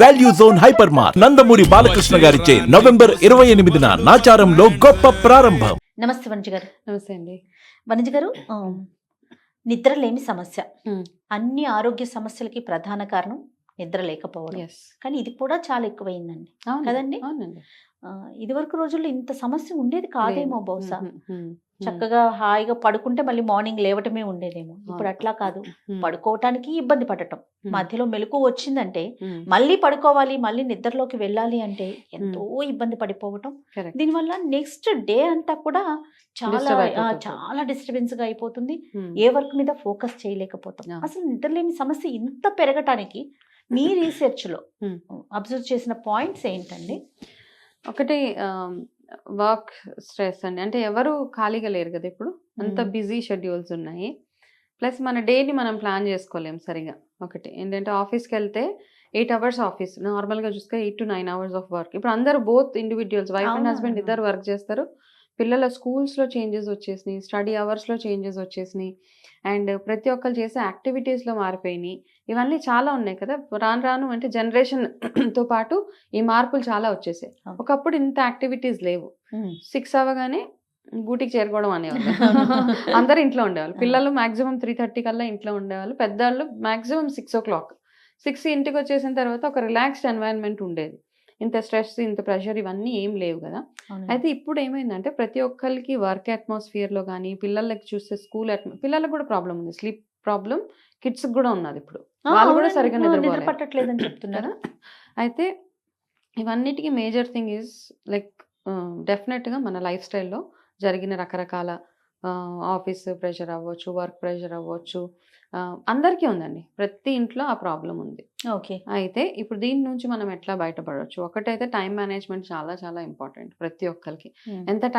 Value zone hyper mart Nandamuri Balakrishna గారిచే November 28న నాచారంలో గొప్ప ప్రారంభం. నమస్తే వనిజ గారు. నమస్తే అండి. వనిజ గారు, నిద్రలేమి సమస్య Hmm. అన్ని ఆరోగ్య సమస్యలకి ప్రధాన కారణం నిద్ర లేకపోవడం. ఎస్ కానీ ఇది కూడా చాలా ఎక్కువైందండి కదండి? అవునండి. ఇదివరకు రోజుల్లో ఇంత సమస్య ఉండేది కాదేమో బహుశా. Hmm. చక్కగా హాయిగా పడుకుంటే మళ్ళీ మార్నింగ్ లేవటమే ఉండేదేమో. ఇప్పుడు అట్లా కాదు, పడుకోవటానికి ఇబ్బంది పడటం, మధ్యలో మెలకు వచ్చిందంటే మళ్ళీ పడుకోవాలి, మళ్ళీ నిద్రలోకి వెళ్ళాలి అంటే ఎంతో ఇబ్బంది పడిపోవటం. కరెక్ట్. దీనివల్ల నెక్స్ట్ డే అంతా కూడా చాలా Disturb అయిపోతుంది. చాలా డిస్టర్బెన్స్ గా అయిపోతుంది. Hmm. ఏ వర్క్ మీద ఫోకస్ చేయలేకపోతాం. Yeah. అసలు నిద్రలేని సమస్య ఇంత పెరగటానికి మీ రీసెర్చ్ లో Hmm. అబ్జర్వ్ చేసిన పాయింట్స్ ఏంటండి? ఒకటి వర్క్ స్ట్రెస్ అండి. అంటే ఎవరు ఖాళీగా లేరు కదా ఇప్పుడు, అంత Hmm. బిజీ షెడ్యూల్స్ ఉన్నాయి. ప్లస్ మన డేని మనం ప్లాన్ చేసుకోలేం సరిగా. ఒకటి ఏంటంటే ఆఫీస్కి వెళ్తే 8 hours ఆఫీస్, నార్మల్గా చూస్తే 8 to 9 hours ఆఫ్ వర్క్. ఇప్పుడు అందరూ బోత్ ఇండివిజువల్స్, వైఫ్ అండ్ అవును, హస్బెండ్ అవును. ఇద్దరు వర్క్ చేస్తారు. పిల్లల స్కూల్స్లో చేంజెస్ వచ్చేసినాయి, స్టడీ అవర్స్లో చేంజెస్ వచ్చేసినాయి, అండ్ ప్రతి ఒక్కరు చేసే యాక్టివిటీస్లో మారిపోయినాయి. ఇవన్నీ చాలా ఉన్నాయి కదా. రాను రాను అంటే జనరేషన్తో పాటు ఈ మార్పులు చాలా వచ్చేసాయి. అవును. ఒకప్పుడు ఇంత యాక్టివిటీస్ లేవు. 6 అవ్వగానే బూటికి చేరుకోవడం అనేవాళ్ళు. అందరు ఇంట్లో ఉండేవాళ్ళు. పిల్లలు మాక్సిమం 3:30 కల్లా ఇంట్లో ఉండేవాళ్ళు. పెద్దవాళ్ళు మాక్సిమం 6 o'clock. 6 ఇంటికి వచ్చేసిన తర్వాత ఒక రిలాక్స్డ్ ఎన్వైరన్మెంట్ ఉండేది. ఇంత స్ట్రెస్, ఇంత ప్రెషర్ ఇవన్నీ ఏం లేవు కదా. అవునండి. అయితే ఇప్పుడు ఏమైందంటే ప్రతి ఒక్కరికి వర్క్ అట్మాస్ఫియర్లో కానీ, పిల్లలకి చూస్తే స్కూల్ పిల్లలకు కూడా ప్రాబ్లం ఉంది. స్లీప్ ప్రాబ్లం కిడ్స్కి కూడా ఉన్నది ఇప్పుడు. వాళ్ళు కూడా అవునండి. సరిగ్గా నిద్ర నిద్రపోలేదు పట్టట్లేదని చెప్తున్నారు. అయితే ఇవన్నిటికీ మేజర్ థింగ్ ఈజ్ లైక్ డెఫినెట్గా మన లైఫ్ స్టైల్లో జరిగిన రకరకాల ఆఫీస్ ప్రెషర్ అవ్వచ్చు, వర్క్ ప్రెషర్ అవ్వచ్చు, అందరికీ ఉందండి. ప్రతి ఇంట్లో ఆ ప్రాబ్లం ఉంది. ఓకే. అయితే ఇప్పుడు దీని నుంచి మనం ఎట్లా బయటపడవచ్చు? ఒకటైతే టైం మేనేజ్మెంట్ చాలా చాలా ఇంపార్టెంట్ ప్రతి ఒక్కరికి. ఎంత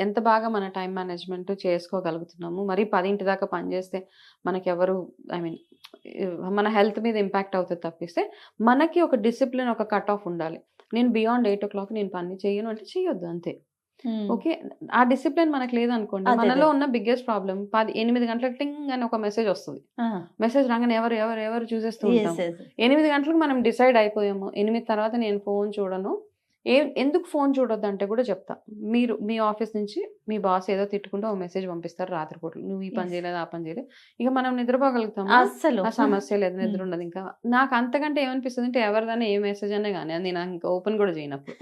ఎంత బాగా మన టైం మేనేజ్మెంట్ చేసుకోగలుగుతున్నాము. మరి 10 దాకా పనిచేస్తే మనకెవరు మన హెల్త్ మీద ఇంపాక్ట్ అవుతుంది తప్పిస్తే, మనకి ఒక డిసిప్లిన్, ఒక కట్ ఆఫ్ ఉండాలి. నేను బియాండ్ 8 o'clock నేను పని చేయను అంటే చేయొద్దు అంతే. ఓకే. ఆ డిసిప్లిన్ మనకు లేదనుకోండి, అదే, మనలో అదే. ఉన్న బిగ్గెస్ట్ ప్రాబ్లం 8 గంటలకు టింగ్ అని ఒక మెసేజ్ వస్తుంది. మెసేజ్ రాగానే ఎవరు ఎవరు ఎవరు చూసేస్తూ ఉంటాం. 8 గంటలకు మనం డిసైడ్ అయిపోయాము, 8 తర్వాత నేను ఫోన్ చూడను. ఎందుకు ఫోన్ చూడొద్దు అంటే కూడా చెప్తా. మీరు మీ ఆఫీస్ నుంచి మీ బాస్ ఏదో తిట్టుకుంటూ ఒక మెసేజ్ పంపిస్తారు రాత్రిపూటలు, నువ్వు ఈ పని చేయలేదు, ఆ పని చేయలేదు. ఇక మనం నిద్రపోగలుగుతాము, అస్సలు ఆ సమస్య లేదు, నిద్ర ఉండదు. ఇంకా నాకు అంతకంటే ఏమనిపిస్తుంది అంటే ఎవరిదైనా ఏ మెసేజ్ అనే కానీ అది నేను ఇంకా ఓపెన్ కూడా చేయనప్పుడు.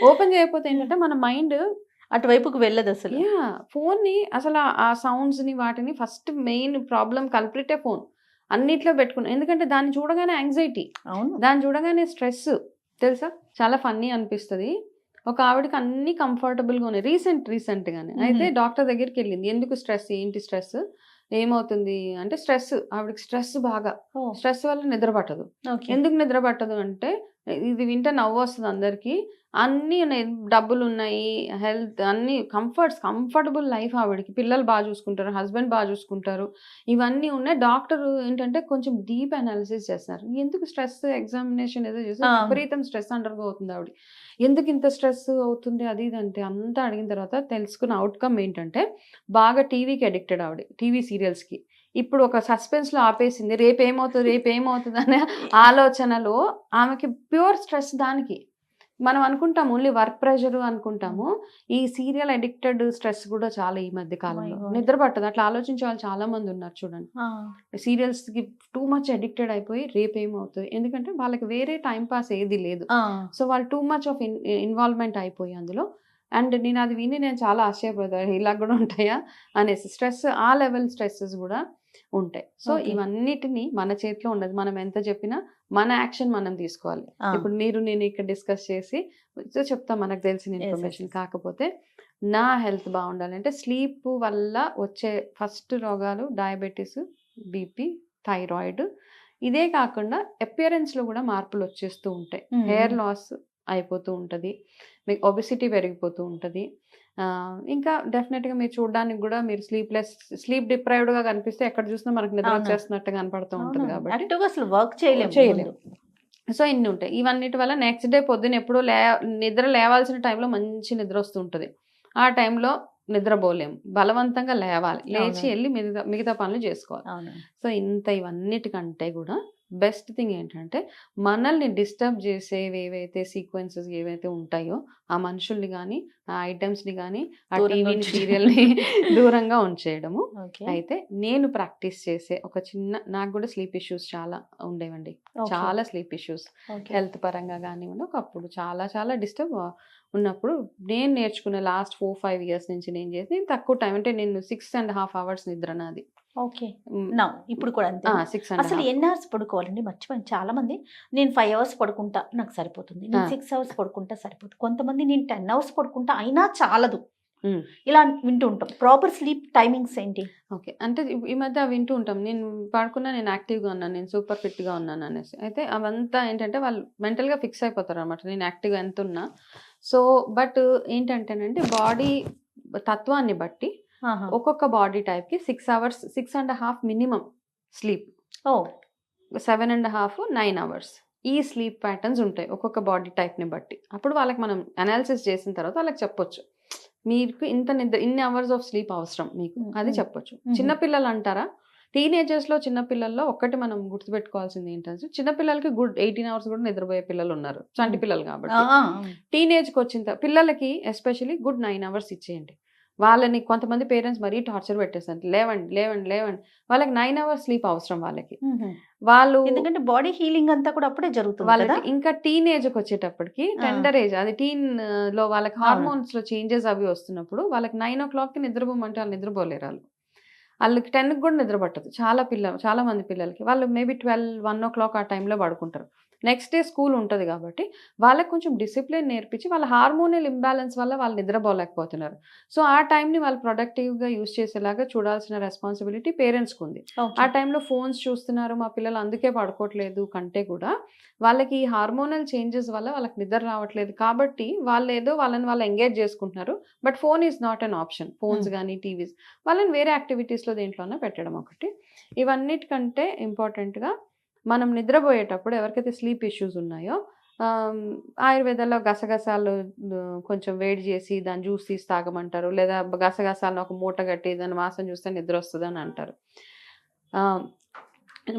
ఓపెన్ చేయకపోతే ఏంటంటే మన మైండ్ అటువైపుకు వెళ్ళదు అసలు. ఫోన్ని అసలు ఆ సౌండ్స్ని వాటిని ఫస్ట్ మెయిన్ ప్రాబ్లం కల్ప్రిటే ఫోన్ అన్నిట్లో పెట్టుకున్నాం. ఎందుకంటే దాన్ని చూడగానే యాంగ్జైటీ, అవును. దాన్ని చూడగానే స్ట్రెస్. తెలుసా, చాలా ఫన్నీ అనిపిస్తుంది. ఒక ఆవిడకి అన్ని కంఫర్టబుల్గా ఉన్నాయి రీసెంట్గానే. అయితే డాక్టర్ దగ్గరికి వెళ్ళింది. ఎందుకు స్ట్రెస్, ఏంటి స్ట్రెస్, ఏమవుతుంది అంటే స్ట్రెస్, ఆవిడకి స్ట్రెస్ బాగా, స్ట్రెస్ వల్ల నిద్ర పట్టదు. ఓకే. ఎందుకు నిద్ర పట్టదు అంటే, ఇది వింటే నవ్వు వస్తుంది అందరికీ, అన్నీ ఉన్నాయి, డబ్బులు ఉన్నాయి, హెల్త్ అన్నీ కంఫర్టబుల్ లైఫ్ ఆవిడకి, పిల్లలు బాగా చూసుకుంటారు, హస్బెండ్ బాగా చూసుకుంటారు, ఇవన్నీ ఉన్నాయి. డాక్టర్ ఏంటంటే కొంచెం డీప్ అనాలిసిస్ చేస్తున్నారు. ఎందుకు స్ట్రెస్, ఎగ్జామినేషన్ ఏదో చేసి విపరీతం స్ట్రెస్ అండర్గో అవుతుంది ఆవిడ. ఎందుకు ఇంత స్ట్రెస్ అవుతుంది అది ఇది అంటే అంతా అడిగిన తర్వాత తెలుసుకున్న అవుట్కమ్ ఏంటంటే, బాగా టీవీకి అడిక్టెడ్ ఆవిడ, టీవీ సీరియల్స్కి. ఇప్పుడు ఒక సస్పెన్స్లో ఆపేసింది, రేపేమవుతుంది అనే ఆలోచనలో ఆమెకి ప్యూర్ స్ట్రెస్. దానికి మనం అనుకుంటాము ఓన్లీ వర్క్ ప్రెషర్ అనుకుంటాము, ఈ సీరియల్ అడిక్టెడ్ స్ట్రెస్ కూడా చాలా ఈ మధ్య కాలంలో. నిద్ర పట్టదు, అట్లా ఆలోచించే వాళ్ళు చాలా మంది ఉన్నారు చూడండి. సీరియల్స్కి టూ మచ్ అడిక్టెడ్ అయిపోయి రేపేమవుతుంది, ఎందుకంటే వాళ్ళకి వేరే టైం పాస్ ఏది లేదు. సో వాళ్ళు టూ మచ్ ఆఫ్ ఇన్వాల్వ్మెంట్ అయిపోయి అందులో. అండ్ నేను అది విని నేను చాలా ఆశ్చర్యపోతాను, ఇలా కూడా ఉంటాయా అనేసి. స్ట్రెస్, ఆ లెవెల్ స్ట్రెస్సెస్ కూడా ఉంటాయి. సో ఇవన్నిటిని మన చేతిలో ఉండదు. మనం ఎంత చెప్పినా మన యాక్షన్ మనం తీసుకోవాలి. ఇప్పుడు నేను ఇక్కడ డిస్కస్ చేసి చెప్తా మనకు తెలిసిన ఇన్ఫర్మేషన్. కాకపోతే నా హెల్త్ బాగుండాలంటే స్లీప్ వల్ల వచ్చే ఫస్ట్ రోగాలు డయాబెటీస్, బీపీ, థైరాయిడ్. ఇదే కాకుండా అపియరెన్స్లో కూడా మార్పులు వచ్చేస్తూ ఉంటాయి. హెయిర్ లాస్ అయిపోతూ ఉంటుంది, మీకు ఒబెసిటీ పెరిగిపోతూ ఉంటుంది. ఇంకా డెఫినెట్గా మీరు చూడడానికి కూడా మీరు స్లీప్ డిప్రైవ్డ్గా కనిపిస్తే ఎక్కడ చూసినా మనకు నిద్ర వచ్చేస్తున్నట్టుగా కనపడుతూ ఉంటుంది. కాబట్టి అసలు వర్క్ చేయలేము. సో ఇన్ని ఉంటాయి. ఇవన్నిటి వల్ల నెక్స్ట్ డే పొద్దున్న ఎప్పుడో నిద్ర లేవాల్సిన టైంలో మంచి నిద్ర వస్తూ ఉంటుంది. ఆ టైంలో నిద్రపోలేము, బలవంతంగా లేవాలి, లేచి వెళ్ళి మిగతా పనులు చేసుకోవాలి. సో ఇవన్నిటికంటే కూడా బెస్ట్ థింగ్ ఏంటంటే మనల్ని డిస్టర్బ్ చేసేవి ఏవైతే సీక్వెన్సెస్ ఏవైతే ఉంటాయో ఆ మనుషుల్ని కానీ ఆ ఐటమ్స్ని కానీ ఆ దూరంగా టీవీని ఉంచడం. సీరియల్ని దూరంగా ఉంచేయడము. ఓకే. అయితే నేను ప్రాక్టీస్ చేసే ఒక చిన్న, నాకు కూడా స్లీప్ ఇష్యూస్ చాలా ఉండేవండి, ఓకే. చాలా స్లీప్ ఇష్యూస్ ఓకే. హెల్త్ పరంగా కానివ్వండి. ఒకప్పుడు చాలా చాలా డిస్టర్బ్ ఉన్నప్పుడు నేను నేర్చుకున్న లాస్ట్ 4-5 ఇయర్స్ నుంచి నేను చేసి, నేను తక్కువ టైం అంటే నేను 6.5 hours నిద్ర నాది. ఓకే. నా ఇప్పుడు కూడా అంతే. 6.5 అసలు ఎన్ని అవర్స్ పడుకోవాలండి? మర్చిపోయాను. చాలా మంది నేను 5 hours పడుకుంటా నాకు సరిపోతుంది, నేను 6 hours పడుకుంటా సరిపోతుంది, కొంతమంది నేను 10 hours పడుకుంటా అయినా చాలదు, ఇలా వింటూ ఉంటాం. ప్రాపర్ స్లీప్ టైమింగ్స్ ఏంటి? ఓకే. అంటే ఈ మధ్య వింటూ ఉంటాం, నేను పడుకున్నా, నేను యాక్టివ్గా ఉన్నాను, నేను సూపర్ ఫిట్గా ఉన్నాను అనేసి. అయితే అవంతా ఏంటంటే వాళ్ళు మెంటల్గా ఫిక్స్ అయిపోతారు అనమాట, నేను యాక్టివ్గా ఎంత ఉన్నా. సో బట్ ఏంటంటేనంటే బాడీ తత్వాన్ని బట్టి ఆహా. ఒక్కొక్క బాడీ టైప్కి 6 hours 6.5 మినిమం స్లీప్, ఓ 7.5 9 hours ఈ స్లీప్ ప్యాటర్న్స్ ఉంటాయి ఒక్కొక్క బాడీ టైప్ని బట్టి. అప్పుడు వాళ్ళకి మనం అనాలిసిస్ చేసిన తర్వాత వాళ్ళకి చెప్పొచ్చు, మీకు ఇంత నిద్ర, ఇన్ని అవర్స్ ఆఫ్ స్లీప్ అవసరం మీకు, అది చెప్పొచ్చు. చిన్నపిల్లలు అంటారా, టీనేజర్స్లో చిన్నపిల్లల్లో ఒక్కటి మనం గుర్తుపెట్టుకోవాల్సింది ఏంటంటే, చిన్నపిల్లలకి గుడ్ 18 hours కూడా నిద్రపోయే పిల్లలు ఉన్నారు, చంటి పిల్లలు కాబట్టి. టీనేజ్కి వచ్చిన పిల్లలకి ఎస్పెషల్లీ గుడ్ 9 hours ఇచ్చేయండి. వాళ్ళని కొంతమంది పేరెంట్స్ మరీ టార్చర్ పెట్టేస్తారు, లేవండి లేవండి లేవండి, వాళ్ళకి 9 hours స్లీప్ అవసరం వాళ్ళకి. వాళ్ళు ఎందుకంటే బాడీ హీలింగ్ అంతా కూడా అప్పుడే జరుగుతుంది వాళ్ళకి కదా. ఇంకా టీనేజ్కి వచ్చేటప్పటికి టెండర్ ఏజ్, అది టీన్ లో వాళ్ళకి హార్మోన్స్ లో చేంజెస్ అవి వస్తున్నప్పుడు వాళ్ళకి 9 o'clock నిద్రపోమంటే వాళ్ళు నిద్రపోలేరు, వాళ్ళకి 10కి కూడా నిద్ర పట్టదు. చాలా మంది పిల్లలకి వాళ్ళు మేబీ 12-1 o'clock ఆ టైంలో పడుకుంటారు. నెక్స్ట్ డే స్కూల్ ఉంటుంది కాబట్టి వాళ్ళకి కొంచెం డిసిప్లిన్ నేర్పించి, వాళ్ళ హార్మోనల్ ఇంబ్యాలెన్స్ వల్ల వాళ్ళు నిద్రపోలేకపోతున్నారు. సో ఆ టైంని వాళ్ళు ప్రొడక్టివ్గా యూజ్ చేసేలాగా చూడాల్సిన రెస్పాన్సిబిలిటీ పేరెంట్స్కి ఉంది. ఆ టైంలో ఫోన్స్ చూస్తున్నారు మా పిల్లలు, అందుకే పడుకోవట్లేదు కంటే కూడా వాళ్ళకి ఈ హార్మోనల్ చేంజెస్ వల్ల వాళ్ళకి నిద్ర రావట్లేదు కాబట్టి వాళ్ళు ఏదో వాళ్ళని ఎంగేజ్ చేసుకుంటున్నారు. But phone is not an option. Phones కానీ టీవీస్, వాళ్ళని వేరే యాక్టివిటీస్లో దేంట్లోనే పెట్టడం ఒకటి. ఇవన్నిటికంటే ఇంపార్టెంట్గా మనం నిద్రపోయేటప్పుడు ఎవరికైతే స్లీప్ ఇష్యూస్ ఉన్నాయో, ఆయుర్వేదంలో గసగసాలు కొంచెం వేడి చేసి దాని జ్యూస్ తీసి తాగమంటారు, లేదా గసగసాలను ఒక మూట కట్టి దాని వాసన చూస్తే నిద్ర వస్తుంది అని అంటారు.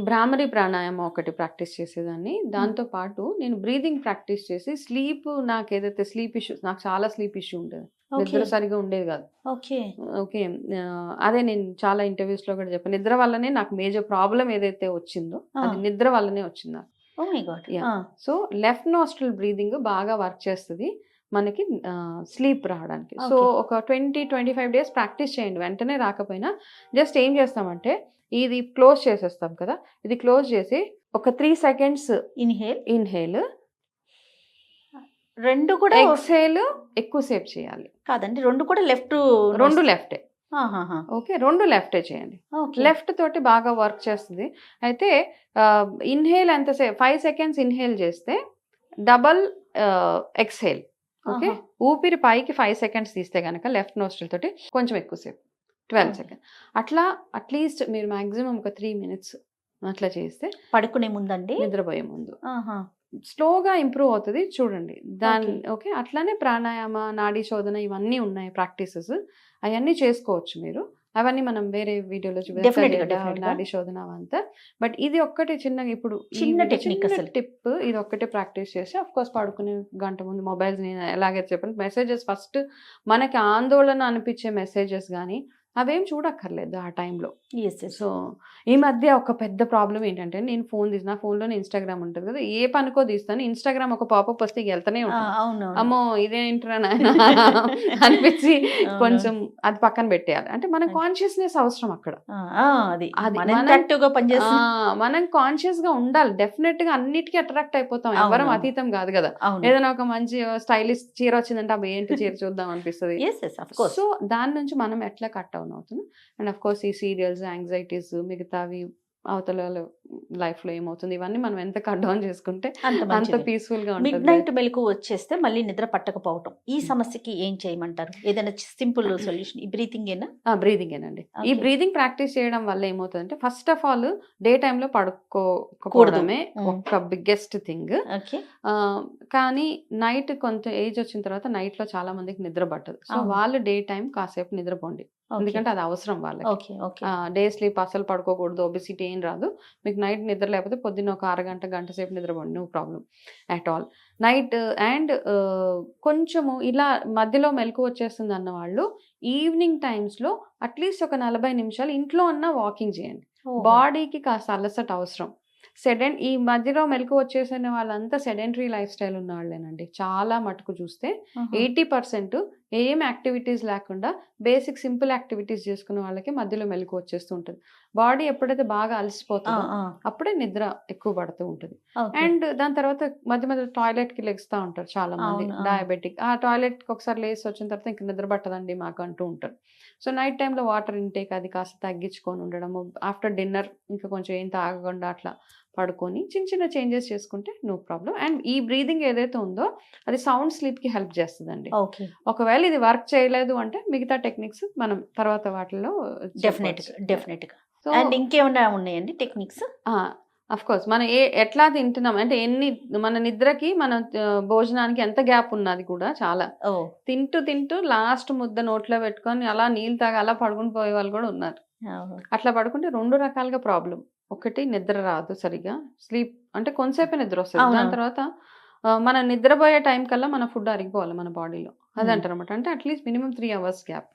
భ్రామరీ ప్రాణాయామం ఒకటి ప్రాక్టీస్ చేసేదాన్ని. దాంతోపాటు నేను బ్రీదింగ్ ప్రాక్టీస్ చేసి స్లీప్, నాకు ఏదైతే స్లీప్ ఇష్యూస్, నాకు చాలా స్లీప్ ఇష్యూ ఉండేది, నిద్ర సరిగా ఉండేది కాదు. ఓకే. ఓకే. అదే నేను చాలా ఇంటర్వ్యూస్లో కూడా చెప్పాను, నిద్ర వల్లనే నాకు మేజర్ ప్రాబ్లం ఏదైతే వచ్చిందో అది నిద్ర వల్లనే వచ్చింది నాకు. Oh my God. So left nostril breathing బాగా వర్క్ చేస్తుంది మనకి స్లీప్ రావడానికి. సో ఒక 20-25 days ప్రాక్టీస్ చేయండి, వెంటనే రాకపోయినా జస్ట్ ఏం చేస్తామంటే ఇది క్లోజ్ చేసేస్తాం కదా, ఇది క్లోజ్ చేసి ఒక 3 seconds ఇన్హేల్, రెండు కూడా ఎక్స్హేల్ ఎక్కువసేపు చేయాలి. కాదండి, రెండు కూడా రెండు లెఫ్టే. ఓకే, రెండు లెఫ్టే చేయండి. లెఫ్ట్ తోటి బాగా వర్క్ చేస్తుంది. అయితే ఇన్హేల్ ఎంతసేపు 5 seconds ఇన్హేల్ చేస్తే డబల్ ఎక్స్హేల్. ఓకే, ఊపిరి పైకి 5 seconds తీస్తే కనుక లెఫ్ట్ నోస్ట్రిల్ తోటి కొంచెం ఎక్కువసేపు 12 seconds. అట్లా అట్లీస్ట్ మీరు మాక్సిమం ఒక 3 minutes అట్లా చేస్తే పడుకునే ముందండి, నిద్రపోయే ముందు స్లోగా ఇంప్రూవ్ అవుతుంది చూడండి దాని. ఓకే, అట్లానే ప్రాణాయామ, నాడీ శోధన ఇవన్నీ ఉన్నాయి ప్రాక్టీసెస్, అవన్నీ చేసుకోవచ్చు మీరు. అవన్నీ మనం వేరే వీడియోలో చూపిస్తాం, నాడీ శోధన అవంతా. బట్ ఇది ఒక్కటి చిన్నగా ఇప్పుడు చిన్న టెక్నిక్, అసలు టిప్, ఇది ఒక్కటే ప్రాక్టీస్ చేసి అఫ్ కోర్స్ పడుకునే గంట ముందు మొబైల్స్, నేను ఎలాగైతే చెప్పాను మెసేజెస్, ఫస్ట్ మనకి ఆందోళన అనిపించే మెసేజెస్ కానీ అవేం చూడక్కర్లేదు ఆ టైంలో. సో ఈ మధ్య ఒక పెద్ద ప్రాబ్లం ఏంటంటే, నేను ఫోన్ తీసిన ఫోన్లోనే ఇన్స్టాగ్రామ్ ఉంటుంది కదా, ఏ పనికో తీస్తాను, ఇన్స్టాగ్రామ్ ఒక పాపప్ వస్తే వెళ్తానే ఉంటాను, అమ్మో ఇదేంట్రా నాయన అనిపించి కొంచెం అది పక్కన పెట్టేయాలి. అంటే మనం కాన్షియస్నెస్ అవసరం అక్కడ, మనం కాన్షియస్ గా ఉండాలి. డెఫినెట్ గా అన్నిటికీ అట్రాక్ట్ అయిపోతాం, ఎవరం అతీతం కాదు కదా. ఏదైనా ఒక మంచి స్టైలిష్ చీర వచ్చిందంటే అవి ఏంటి చీర చూద్దాం అనిపిస్తుంది. సో దాని నుంచి మనం ఎట్లా కట్ అవుతుంది. అండ్ అఫ్ కోర్స్ ఈ సీరియల్స్, యాంగ్జైటీస్, మిగతావి అవతల లైఫ్ లో ఏమవుతుంది, ఇవన్నీ మనం ఎంత కట్ డౌన్ చేసుకుంటే అంత పీస్ఫుల్ గా ఉంటుంది. మిడ్ నైట్ మెలకు వచ్చేస్తే మళ్ళీ నిద్ర పట్టకపోవటం, ఈ సమస్యకి ఏం చేయమంటారు? ఏదైనా సింపుల్ సొల్యూషన్? ఈ బ్రీతింగ్ బ్రీతింగేనండి. ఈ బ్రీతింగ్ ప్రాక్టీస్ చేయడం వల్ల ఏమవుతుందంటే, ఫస్ట్ ఆఫ్ ఆల్ డే టైంలో పడుకోకూడదమే ఒక బిగ్గెస్ట్ థింగ్. కానీ నైట్ కొంత ఏజ్ వచ్చిన తర్వాత నైట్ లో చాలా మందికి నిద్ర పట్టదు. సో వాళ్ళు డే టైం కాసేపు నిద్రపోండి, ఎందుకంటే అది అవసరం వాళ్ళకి. ఓకే ఓకే డే స్లీప్ అసలు పడుకోకూడదు, ఒబిసిటీ ఏం రాదు. మీకు నైట్ నిద్ర లేకపోతే పొద్దున్న ఒక అరగంట గంట సేపు నిద్రపోండి, no problem at all. Night and కొంచెము ఇలా మధ్యలో మెలకు వచ్చేస్తుంది అన్న వాళ్ళు ఈవినింగ్ టైమ్స్లో అట్లీస్ట్ ఒక 40 నిమిషాలు ఇంట్లో అన్న వాకింగ్ చేయండి. బాడీకి కాస్త అలసట అవసరం. ఈ మధ్యలో మెలకు వచ్చేసిన వాళ్ళంతా సెడెంటరీ లైఫ్ స్టైల్ ఉన్న వాళ్ళేనండి. చాలా మటుకు చూస్తే 80% ఏం యాక్టివిటీస్ లేకుండా బేసిక్ సింపుల్ యాక్టివిటీస్ చేసుకున్న వాళ్ళకి మధ్యలో మెలకు వచ్చేస్తూ ఉంటుంది. బాడీ ఎప్పుడైతే బాగా అలసిపోతుందో అప్పుడే నిద్ర ఎక్కువ పడుతూ ఉంటుంది. అండ్ దాని తర్వాత మధ్య మధ్య టాయిలెట్కి లెగుస్తూ ఉంటారు చాలా మంది డయాబెటిక్. ఆ టాయిలెట్కి ఒకసారి లేసి వచ్చిన తర్వాత ఇంక నిద్ర పట్టదండి మాకు అంటూ ఉంటారు. సో నైట్ టైంలో వాటర్ ఇంటేక్ అది కాస్త తగ్గించుకొని ఉండడము, ఆఫ్టర్ డిన్నర్ ఇంకా కొంచెం ఏం తాగకుండా అట్లా పడుకొని చిన్న చిన్న చేంజెస్ చేసుకుంటే నో ప్రాబ్లం. అండ్ ఈ బ్రీదింగ్ ఏదైతే ఉందో అది సౌండ్ స్లీప్కి హెల్ప్ చేస్తుందండి. ఒకవేళ ఇది వర్క్ చేయలేదు అంటే మిగతా టెక్నిక్స్ మనం తర్వాత వాటిలో డెఫినెట్గా. అండ్ ఇంకేమైనా ఉన్నాయండి టెక్నిక్స్? అఫ్ కోర్స్ మనం ఎట్లా తింటున్నాం అంటే మన నిద్రకి మన భోజనానికి ఎంత గ్యాప్ ఉన్నది కూడా చాలా. తింటూ లాస్ట్ ముద్ద నోట్లో పెట్టుకొని అలా నీళ్ళు తాగి అలా పడుకుని పోయే వాళ్ళు కూడా ఉన్నారు. అట్లా పడుకుంటే 2 రకాలుగా ప్రాబ్లం. ఒకటి నిద్ర రాదు సరిగా, స్లీప్ అంటే కొంతసేపే నిద్ర వస్తుంది. దాని తర్వాత మన నిద్రపోయే టైం కల్లా మన ఫుడ్ అరిగిపోవాలి మన బాడీలో, అది అంటారు అనమాట. అంటే at least minimum 3 hours gap.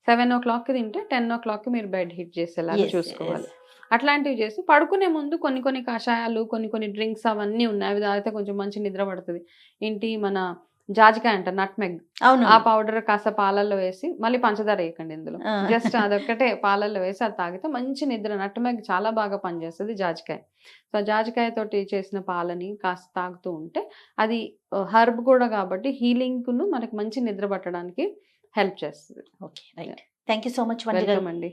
7 o'clock తింటే 10 o'clock మీరు బెడ్ హిట్ చేసేలాగా చూసుకోవాలి. అట్లాంటివి చేసి పడుకునే ముందు కొన్ని కషాయాలు కొన్ని డ్రింక్స్ అవన్నీ ఉన్నాయి, అవి తాగితే కొంచెం మంచి నిద్ర పడుతుంది. ఏంటి మన జాజికాయ అంటారు, నట్మెగ్, ఆ పౌడర్ కాస్త పాలల్లో వేసి, మళ్ళీ పంచదార వేయకండి ఇందులో, జస్ట్ అదొక్కటే పాలల్లో వేసి అది తాగితే మంచి నిద్ర. నట్మెగ్ చాలా బాగా పనిచేస్తుంది జాజికాయ. సో జాజికాయ తోటి చేసిన పాలని కాస్త తాగుతూ ఉంటే అది హర్బ్ కూడా కాబట్టి హీలింగ్ను మనకి మంచి నిద్ర పట్టడానికి హెల్ప్ చేస్తుంది. Okay right. Thank you so much welcome అండి.